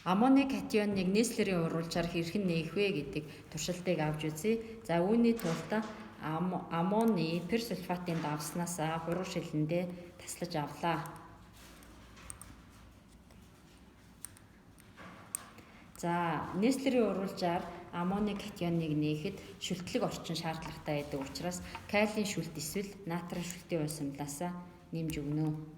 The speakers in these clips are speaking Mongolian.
Аммоны катионыг нийслэрийн уруулжаар хэрхэн нээх вэ гэдэг туршилтыг авч үзье. За үүний тулд аммоны персульфатын давснаас 3 шилэндээ таслаж авлаа. За нийслэрийн уруулжаар аммоны катионыг нээхэд шүлтлэг орчин шаардлагатай байдаг учраас калиен шүлт эсвэл натрийн шүлтийн уйсамлаас нэмж өгнө.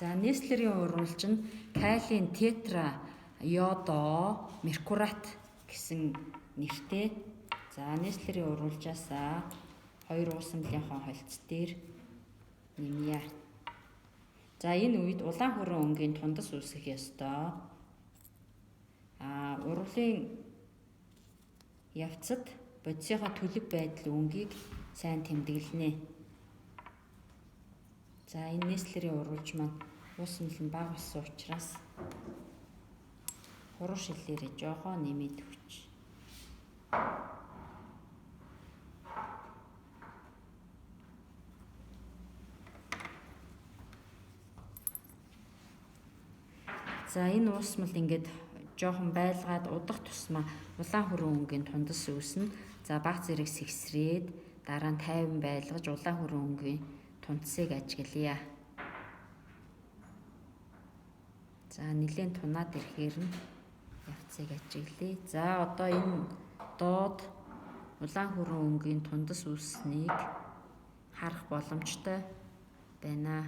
За нийслэрийн уруулж нь калиен тетра йодо меркурат гэсэн нэртэй. За нийслэрийн уруулжаас 2 уусамлынхаа холц дээр нэмье. За энэ үед улаан хүрэн өнгийн тундас үүсгэх ёстой. Урвалын явцад бодисынхаа төлөв байдал өнгийг сайн тэмдэглэнэ. За энэ нийслэрийн уруулж маань уусамл нь бага болсон учраас 3 шилээрээ жоохоо нэмээд өгч. За энэ уусмал ингээд жоохон байлгаад удах тусмаа улаан хүрэн өнгийн тундас үүснэ. За баг зэрэг сэгсрээд дараа нь тайван байлгаж улаан хүрэн өнгийн тундсыг ажиглая. За нэлээд тунаад ирэхээр нь явцыг ажиглая. За одоо энэ доод улаан хүрэн өнгийн тундас үүснийг харах боломжтой байна.